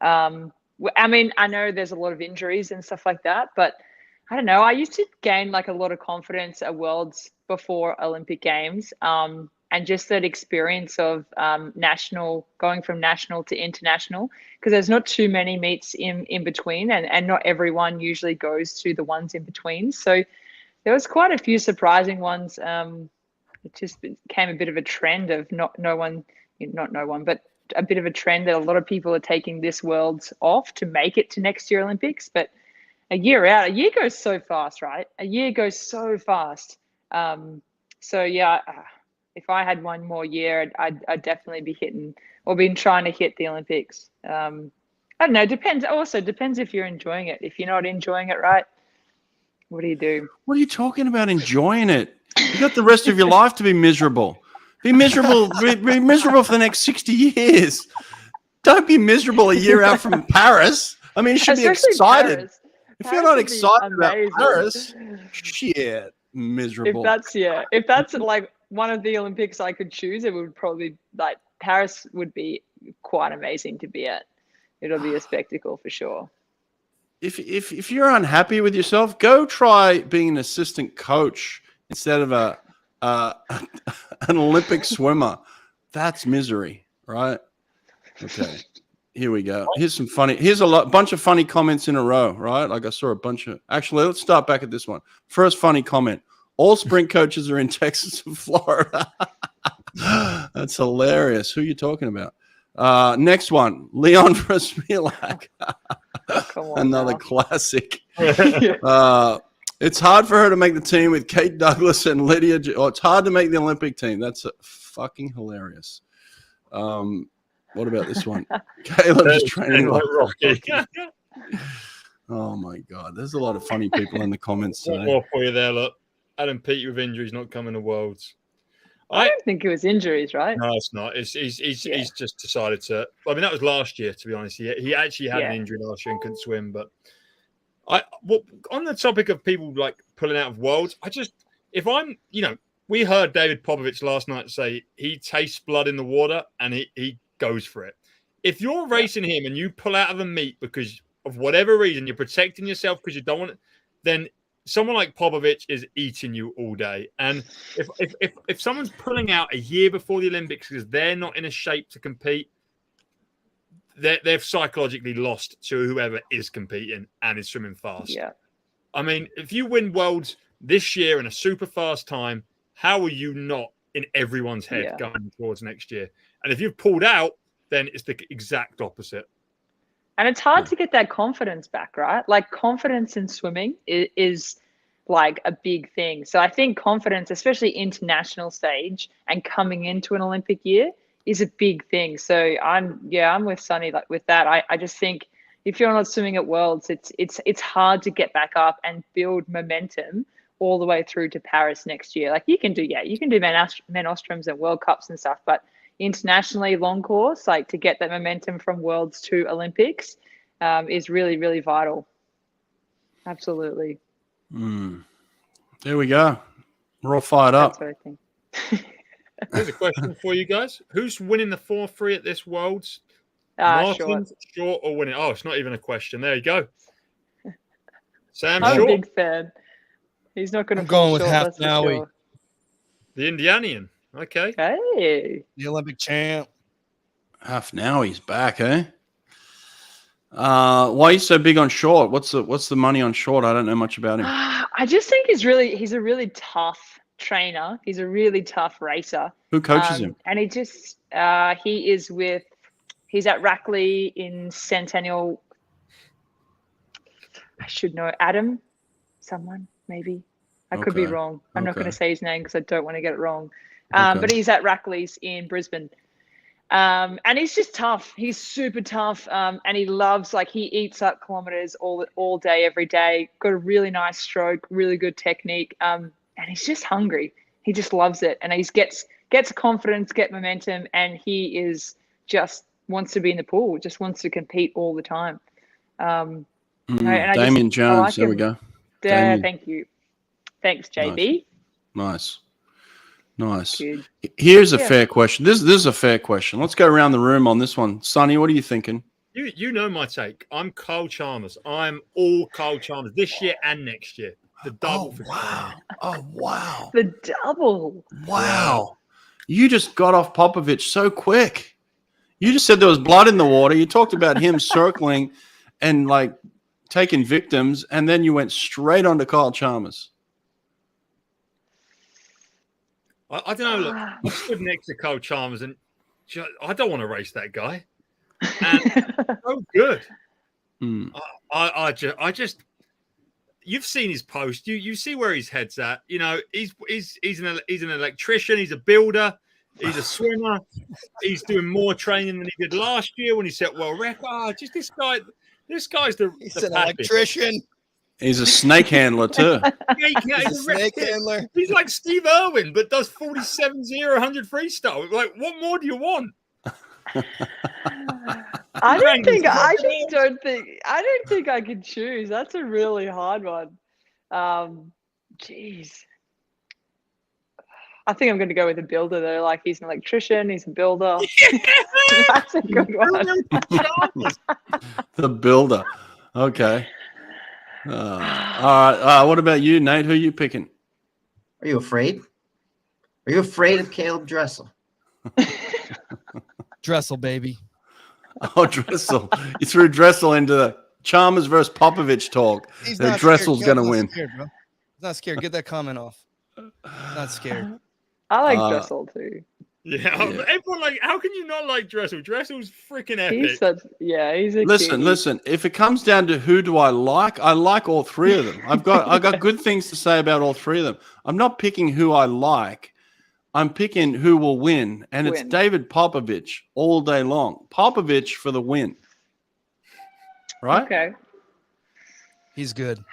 I mean, I know there's a lot of injuries and stuff like that, but I don't know. I used to gain like a lot of confidence at Worlds before Olympic Games, and just that experience of going from national to international, because there's not too many meets in between, and not everyone usually goes to the ones in between. So there was quite a few surprising ones. It just became a bit of a trend of but a bit of a trend that a lot of people are taking this Worlds off to make it to next year Olympics. But a year goes so fast, right? A year goes so fast. So yeah, if I had one more year, I'd definitely be been trying to hit the Olympics. I don't know. Depends if you're enjoying it. If you're not enjoying it, right, what do you do? What are you talking about enjoying it? You got the rest of your life to be miserable. Be miserable. Be miserable for the next 60 years. Don't be miserable a year out from Paris. I mean, you should be excited. Paris. If you're not excited about Paris, shit, miserable. If that's like one of the Olympics I could choose, it would probably Paris would be quite amazing to be at. It'll be a spectacle for sure. if you're unhappy with yourself, go try being an assistant coach instead of an Olympic swimmer. That's misery, right? Okay, here we go. Here's a bunch of funny comments in a row, right? Like I saw a bunch of. Actually, let's start back at this one. First funny comment: all sprint coaches are in Texas and Florida. That's hilarious. Who are you talking about? Next one, Leon Vrasmilak. Another classic. It's hard for her to make the team with Kate Douglas and Lydia. It's hard to make the Olympic team. That's fucking hilarious. What about this one? Caleb is training like Rocky. Oh my God, there's a lot of funny people in the comments today. One more for you there. Look, Adam Peaty with injuries not coming to Worlds. I don't think it was injuries, right? No, it's not. He's just decided to. I mean, that was last year, to be honest. He actually had an injury last year and couldn't swim. But on the topic of people like pulling out of Worlds, we heard David Popovich last night say he tastes blood in the water and he goes for it. If you're racing him and you pull out of a meet because of whatever reason, you're protecting yourself because you don't want it, then someone like Popovich is eating you all day. And if someone's pulling out a year before the Olympics because they're not in a shape to compete, they've psychologically lost to whoever is competing and is swimming fast. Yeah. I mean, if you win Worlds this year in a super fast time, how are you not in everyone's head going towards next year? And if you've pulled out, then it's the exact opposite. And it's hard to get that confidence back, right? Like confidence in swimming is like a big thing. So I think confidence, especially international stage and coming into an Olympic year, is a big thing. So I'm with Sunny like with that. I just think if you're not swimming at Worlds, it's hard to get back up and build momentum all the way through to Paris next year. Like you can do men Ostroms and World Cups and stuff, but internationally long course, like to get that momentum from Worlds to Olympics is really, really vital. Absolutely. There we go. We're all fired up. That's what I think. Here's a question for you guys. Who's winning the 4-3 at this Worlds? Martin, Short or winning? Oh, it's not even a question. There you go. Sam I'm Short. a big fan. He's not going to. I'm going with Hafnaoui. Sure. The Indianian. Okay. Hey. The Olympic champ. Hafnaoui's back, eh? Why are you so big on Short? What's the money on Short? I don't know much about him. I just think he's a really tough trainer. He's a really tough racer. Who coaches him? And he's at Rackley in Centennial. I should know. Adam, someone maybe. I could be wrong. I'm not going to say his name because I don't want to get it wrong. But he's at Rackley's in Brisbane. And he's just tough. He's super tough. And he loves, like, he eats up kilometers all day, every day. Got a really nice stroke, really good technique. And he's just hungry. He just loves it. And he gets confidence, get momentum. And he is just wants to be in the pool, just wants to compete all the time. Damien Jones. Like there we go. Thank you. Thanks, JB. Nice. Good. Here's a fair question. This is a fair question. Let's go around the room on this one. Sonny, what are you thinking? You know my take. I'm Kyle Chalmers. I'm all Kyle Chalmers this year and next year. The double. Oh, wow. The double. Wow. You just got off Popovich so quick. You just said there was blood in the water. You talked about him circling and like taking victims, and then you went straight on to Kyle Chalmers. I don't know. Look, I stood next to Kyle Chalmers, and I don't want to race that guy. And so good. I just. You've seen his post. You see where his head's at. You know, he's an electrician. He's a builder. He's a swimmer. He's doing more training than he did last year when he set world record. Just this guy. This guy's he's an electrician. He's a snake handler too. He's a snake handler. He's like Steve Irwin, but does 47-0 100 freestyle. Like, what more do you want? I don't think I could choose. That's a really hard one. Jeez. I think I'm going to go with a builder though. Like, he's an electrician, he's a builder. That's a good one. The builder. Okay. All right. What about you, Nate? Who are you picking? Are you afraid? Are you afraid of Caleb Dressel? Dressel, baby. Oh, Dressel. You threw Dressel into the Chalmers versus Popovich talk. He's That not Dressel's scared. going to win. Scared, bro. He's not scared. Get that comment off. Not scared. I like Dressel too. Yeah, everyone like. How can you not like Dressel? Dressel's freaking epic. He's a Listen. If it comes down to who do I like all three of them. I've got good things to say about all three of them. I'm not picking who I like. I'm picking who will win, and it's David Popovich all day long. Popovich for the win. Right? Okay. He's good.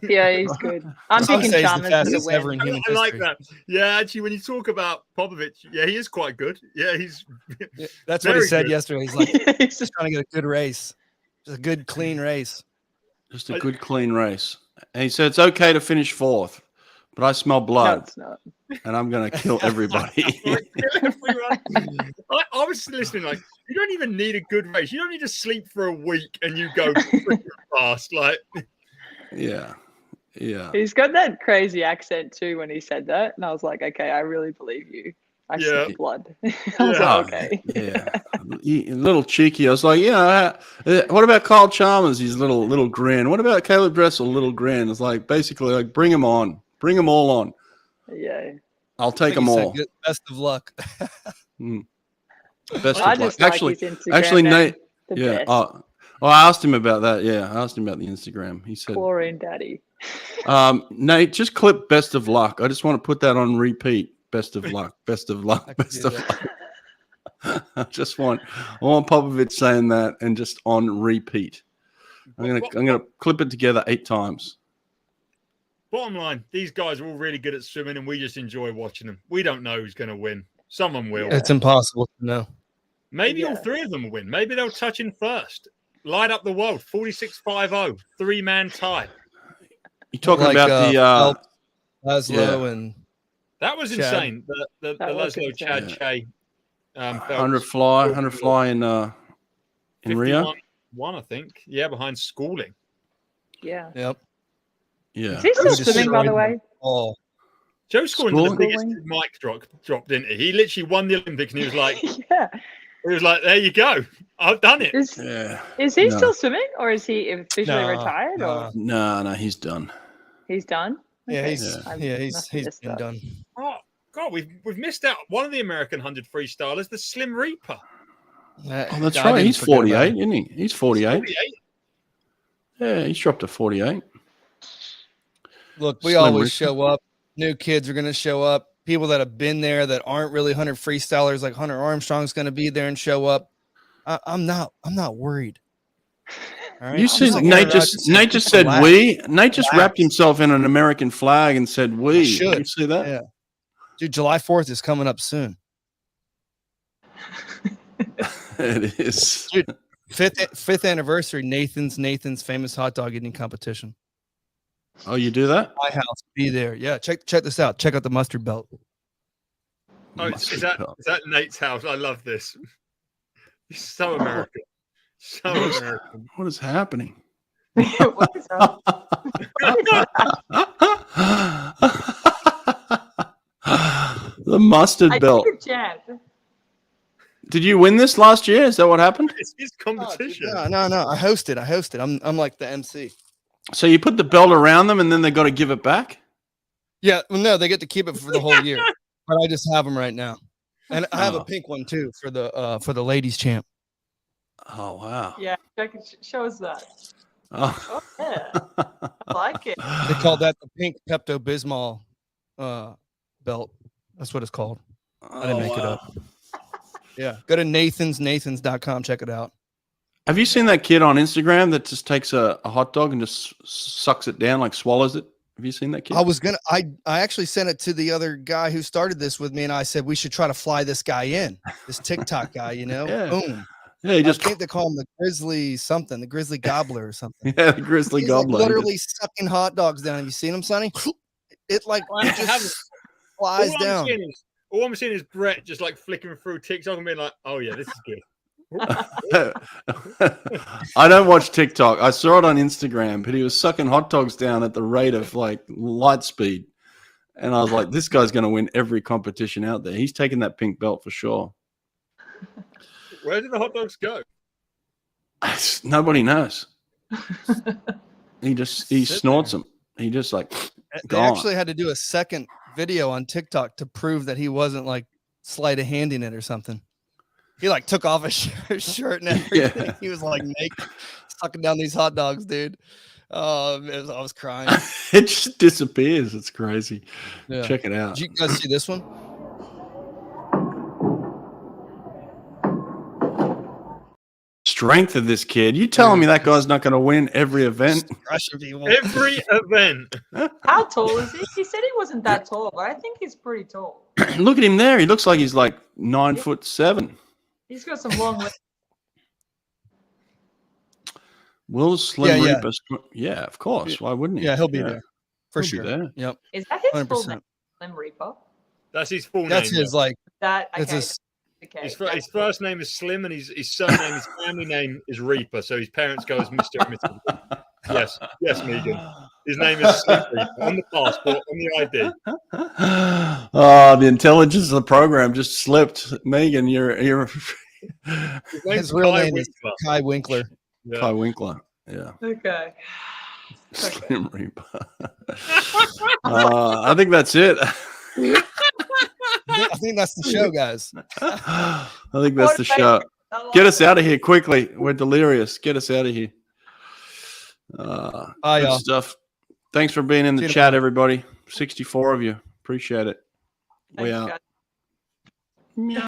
Yeah, he's good. I'm picking Chalmers for the ever in win. human I like history. that. Yeah, actually, when you talk about Popovich, yeah, he is quite good. Yeah, he's. That's what he very said good. yesterday. He's like, He's just trying to get a good race, just a good, clean race. Just a good, clean race. And he said it's okay to finish fourth, but I smell No, blood, it's not. and I'm going to kill everybody. I was listening. Like, you don't even need a good race. You don't need to sleep for a week, and you go freaking fast. Like, Yeah. He's got that crazy accent too when he said that, and I was like, okay, I really believe you. I smell blood. I was like, okay. Yeah. A little cheeky. I was like, what about Kyle Chalmers? His little grin. What about Caleb Dressel? Little grin. It's like basically like bring them on, bring them all on. Yeah. I'll take them all. Best of luck. Best I of luck. just like his Instagram Actually, name, Nate. the Yeah. best. Well, I asked him about that. Yeah, I asked him about the Instagram. He said, Chlorine Daddy. Nate, just clip best of luck. I just want to put that on repeat. Best of luck. Best of luck. Best of luck. I want Popovich saying that and just on repeat. I'm gonna clip it together 8 times. bottom line, these guys are all really good at swimming, and we just enjoy watching them. We don't know who's going to win. Someone will. It's impossible to know. Maybe all three of them will win. Maybe they'll touch in first. Light up the world. 46-5-0. 3-man tie. You talking about the Laszlo and that was Chad. insane. The Laszlo Chad Che 100 fly in Rio. One, I think. Yeah, behind Schooling. Yeah. Yep. Yeah. Is he still swimming, by the way? Oh, Joe Schooling was the biggest mic drop, didn't he? He literally won the Olympics, and he was like, yeah. He was like, there you go. I've done it. Is he still swimming, or is he officially retired? Or? No, he's done. He's done? Yeah, Okay. he's been done. Oh, God, we've missed out. One of the American 100 freestylers, the Slim Reaper. Oh, that's right. He's 48, isn't he? He's 48. 48. Yeah, he's dropped to 48. Look, we always show up. New kids are going to show up. People that have been there that aren't really 100 freestylers, like Hunter Armstrong's going to be there and show up. I'm not worried. Right? You said Nate just said we. Nate just wrapped himself in an American flag and said we. Did you see that? Yeah. Dude, July 4th is coming up soon. It is. Dude, fifth anniversary, Nathan's famous hot dog eating competition. Oh, you do that? My house, be there. Yeah, check this out. Check out the mustard belt. Oh, is that Nate's house? I love this. He's so American. So American. What is happening? What is up? The mustard belt. Did you win this last year? Is that what happened? It's his competition. No. I hosted. I'm like the MC. So you put the belt around them and then they got to give it back? Yeah, well, no, they get to keep it for the whole year. But I just have them right now. And I have a pink one too for the ladies champ. Oh wow. Yeah, show us that. Oh yeah. I like it. They call that the pink Pepto-Bismol belt. That's what it's called. I didn't make it up. Yeah. Go to nathans.com, check it out. Have you seen that kid on Instagram that just takes a hot dog and just sucks it down, like swallows it? Have you seen that kid? I actually sent it to the other guy who started this with me, and I said we should try to fly this guy in, this TikTok guy, you know? Yeah. Boom. Yeah, he just I think they call him the Grizzly something, the Grizzly Gobbler or something. Yeah, the Grizzly Gobbler. Like literally sucking hot dogs down. Have you seen him, Sonny? It just flies down. All I'm seeing is Brett just like flicking through TikTok and being like, "Oh yeah, this is good." I don't watch TikTok. I saw it on Instagram, but he was sucking hot dogs down at the rate of like light speed. And I was like, this guy's going to win every competition out there. He's taking that pink belt for sure. Where did the hot dogs go? Nobody knows. He snorts them. He just like they actually had to do a second video on TikTok to prove that he wasn't like sleight of handing it or something. He like took off his shirt and everything. Yeah. He was like naked, sucking down these hot dogs, dude. I was crying. It just disappears. It's crazy. Yeah. Check it out. Did you guys see this one? Strength of this kid. You telling me that guy's not going to win every event? Every event. How tall is he? He said he wasn't that tall, but I think he's pretty tall. Look at him there. He looks like he's like 9'7". He's got some long legs. Will Slim Reaper? Yeah, of course. Why wouldn't he? Yeah, he'll be there for sure. There. Yep. Is that his 100%. full name, Slim Reaper? That's his full name. That's his like. That. Okay. His first name is Slim, and his surname, his family name is Reaper. So his parents go as Mr. and Mrs. Yes, Megan. His name is Slim Reaper on the passport, on the ID. Oh, the intelligence of the program just slipped. Megan, you're his real name is Kai Winkler. Yeah. Kai Winkler. Yeah. Okay. Slim Reaper. I think that's it. I think that's the show, guys. I think that's the show. Get us out of here quickly. We're delirious. Get us out of here. Good stuff. Thanks for being in the chat, everybody. 64 of you. Appreciate it. We out.